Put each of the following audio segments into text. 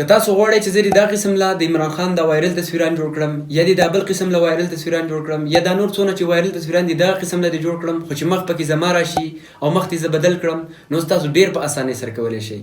که تاسو غواړئ چې زه دا قسم لا د عمران خان دا وایرل تصویران جوړ کړم یا د دا بل قسم لا وایرل تصویران جوړ کړم یا دا نور څونه چې وایرل تصویران دي دا قسم لا دي جوړ کړم خو چې مخ پکې زما راشي او مخ دې زه بدل کړم نو تاسو ډیر په اسانۍ سره کولی شئ.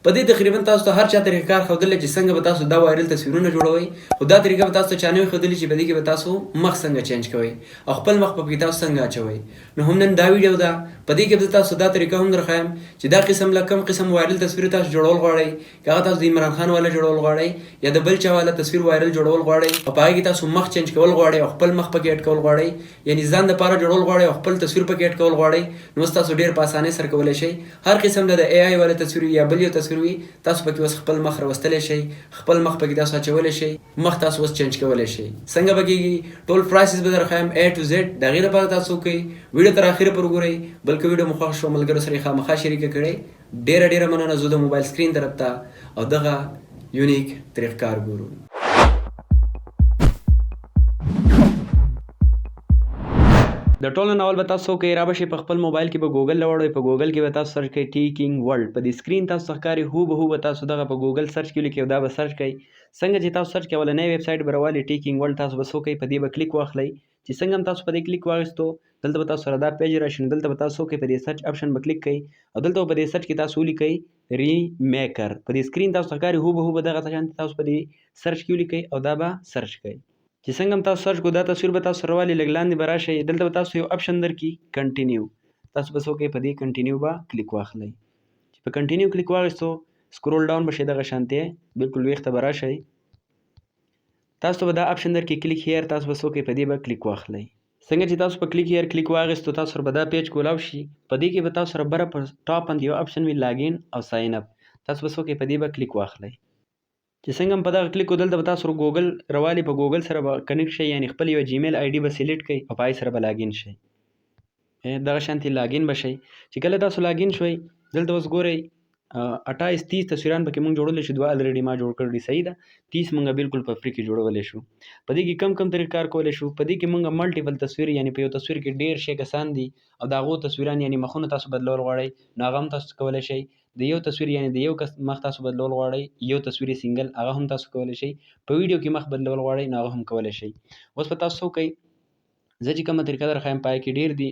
په دې تقریبا تاسو ته هر چا طریقه کار ښودلی چې څنګه به تاسو دا وایرل تصویرونه جوړوئ، خو دا طریقه به تاسو ته چا نه وي ښودلې چې په دې کې به تاسو مخ څنګه چینج کوئ او خپل مخ په پکې تاسو څنګه اچوئ. نو هم نن دا ویډیو ده، په دې کې به تاسو دا طریقه هم درښیم چې دا قسم له کوم قسم وایرل تصویر تاسو جوړول غواړئ، که هغه تاسو د عمران خان والا جوړول غواړئ یا د بل چا والا تصویر وایرل جوړول غواړئ او په هغې کې تاسو مخ چینج کول غواړئ او خپل مخ پکې اډ کول غواړئ، یعنې ځان دپاره جوړول غواړئ او خپل تصویر پکې اډ کول غواړئ، نو تاسو ډېر په اسانۍ سره کولی شئ. هر قسم د اے آی والا تصویر وي یا بل یو تصویر وي، تاسو پکې اوس خپل مخ راوستلی شئ، خپل مخ پکې تاسو اچولی شئ، مخ تاسو اوس چینج کولی شئ. څنګه به کېږي ټول پرایسز به درښیم A to Z. د هغې لپاره تاسو کوئ ویډیو تر اخره پورې ګورئ. بلکې ویډیو مو خوښ شو ملګرو سره یې خامخا شریکه کړئ. ډېره مننه. زه د موبایل سکرین طرف ته او دغه یونیک طریقکار ګورو. د ټولو نه اول به تاسو کوئ رابشئ په خپل موبایل کې به ګوګل راوړئ. په ګوګل کې به تاسو سرچ کوئ ټي کینګ ورلډ. په دې سکرین تاسو ته ښکاري هوبهو به تاسو دغه په ګوګل سرچ کې ولیکئ او دا به سرچ کوئ. څنګه چې تاسو سرچ کوئ اولنۍ ویب سایټ به راوالي ټي کینګ ورلډ. تاسو به څه وکئ په دې به کلیک واخلئ. چې څنګه هم تاسو په دې کلیک واخیستو دلته به تاسو سره دا پیج راشي، نو دلته به تاسو وکئ په دې سرچ اپشن به کلیک کوئ او دلته به په دې سرچ کې تاسو ولیکئ ریمیکر. په دې سکرین تاسو ته ښکاري هوبهو به دغه شانتې تاسو په دې سرچ کې ولیکئ او دا به سرچ کوئ. چې څنګه هم تاسو سرچ کو دا تصویر به تاسو سره والي لږ لاندې به راشئ. دلته به تاسو یو اپشن درکړي کنټینیو. تاسو به څه وکئ په دې کنټینیو به کلیک واخلئ. چې په کنټینیو کلیک واخیستو سکرول ډاون به شئ دغه شانتې بلکل ویښ ته به راشئ. تاسو ته به دا اپشن درکړي کلیک هیر. تاسو به څه وکئ په دې به کلیک واخلئ. څنګه چې تاسو په کلیک هیر کلیک واخیستو تاسو سره به دا پیج کولاو شي. په دې کې به تاسو سره بره په ټاپ باندې یو اپشن وي لاګین او ساین اپ. تاسو به څه وکئ په دې به کلیک واخلئ. چې څنګه هم په دغه کلیک کو دلته به تاسو ګوګل راوالي، په ګوګل سره به کنیکټ شئ، یعنې خپل یو جیمیل آی ډي به سلیکټ کړئ او په هغې سره به لاګین شئ. دغه شانتې لاګین به شئ. چې کله تاسو لاګین شوئ دلته اوس ګورئ 28-30 تصویران پکې موږ جوړولی شو. دوه الریډي ما جوړ کړي، صحیح ده. 30 موږ بالکل په فری کې جوړولی شو. په دې کې کم طریقه کار کولی شو. په دې کې موږ ملټیپل تصویر، یعنې په یو تصویر کې ډېر شی کسان دي او د هغو تصویران یعنې مخونه تاسو بدلول غواړئ نو هغه هم تاسو کولی شئ. د یو تصویر یعنې د یو کس مخ تاسو بدلول غواړئ، یو تصویر سینګل هغه هم تاسو کولی شئ. په ویډیو کې مخ بدلول غواړئ نو هغه هم کولی شئ. اوس به تاسو څه وکئ، زه چې کومه طریقه درښیم په هغې کې ډېر دي،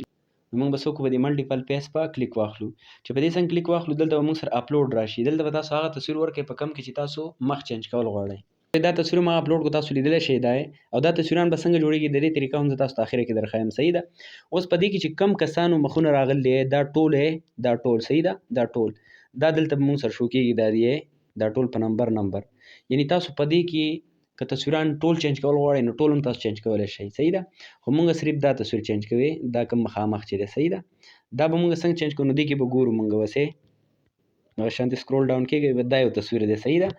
نو موږ به څه وکړو په دې ملټیپل فیس په کلیک واخلو. چې په دې څنګه کلیک واخلو دلته به موږ سره اپلوډ راشي. دلته به تاسو هغه تصویر ورکړئ په کوم کې چې تاسو مخ چینج کول غواړئ. دا تصویر ما اپلوډ کو، تاسو لیدلی شئ دا او دا تصویران به څنګه جوړېږي د دې طریقه هم زه تاسو ته اخره کې درښیم، صحیح ده. اوس په دې کې چې کم کسانو مخونه راغلي دا ټول صحیح ده، دا ټول دا دلته به موږ سره شو کېږي دا ټول په نمبر یعنې تاسو په دې کې که تصویران ټول چینج کول غواړئ نو ټول هم تاسو چینج کولی شئ، صحیح ده. خو موږ صرف دا تصویر چینج کوي، دا کوم مخامخ چې دی، صحیح ده. دا به موږ څنګه چینج کوو نو دې کې به ګورو موږ وسې دغه شانتې سکرول ډاون کېږي. دا یو تصویر دی، صحیح ده.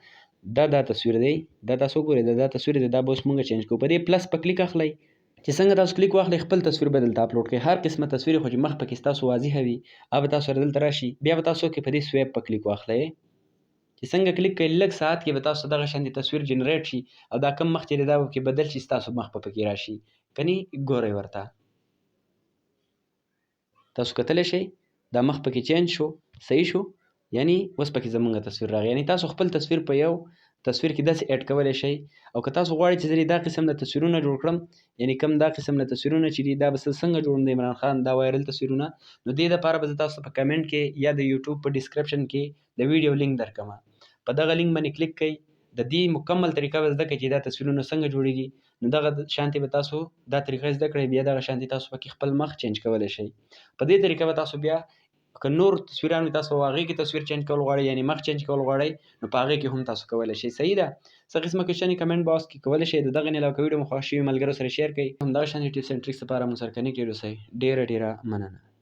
دا تصویر دی، دا تاسو وګورئ دا تصویر دی. دا به اوس موږ چینج کوو. په دې پلس په کلیک اخلئ. چې څنګه تاسو کلیک واخلئ خپل تصویر به دلته اپلوډ کړئ. هر قسمه تصویر خو چې مخ پکې ستاسو واضحه وي هغه به تاسو سره دلته راشي. بیا به تاسو وکړئ په دې سویپ په کلیک واخلئ. چې څنګه کلیک کوئ لږ ساعت کې به تاسو دغه شانتې تصویر جنریټ شي او دا کم مخ چې دی دا به پکې بدل شي، ستاسو مخ به پکې راشي. کنې ګورئ ورته تاسو کتلی شئ دا مخ پکې چینج شو، صحیح شو، یعنې اوس پکې زموږ تصویر راغی. یعنې تاسو خپل تصویر په یو تصویر کې داسې اډ کولی شئ. او که تاسو غواړئ چې زه دا قسم د تصویرونه جوړ کړم، یعنې کوم دا قسم د تصویرونه چې دي دا به څنګه جوړم د عمران خان دا وایرل تصویرونه، نو دې دپاره به زه تاسو ته په کمنټ کې یا د یوټیوب په ډسکرپشن کې د ویډیو لینک درکړم. په دغه لینک باندې کلیک کړئ. د دې مکمل طریقه به زده کړئ چې دا تصویرونه څنګه جوړېږي. نو دغه شانتې به تاسو دا طریقه زده کړئ، بیا دغه شانتې تاسو پکې خپل مخ چینج کولی شئ. په دې طریقه به تاسو بیا که نور تصویران وي تاسو هغې کې تصویر چینج کول غواړئ، یعنې مخ چینج کول غواړئ، نو په هغې کې هم تاسو کولی شئ، صحیح ده. څه قسمه کوېشن یې کمنټ باکس کې کولی شئ. د دغه نه علاوه که ویډیو مو خوښ شوي ملګرو سره شیر کړئ. همدغه شانتې ټیپس اینډ ټریکس لپاره مو سره کنیکټ اوسئ. ډېره مننه.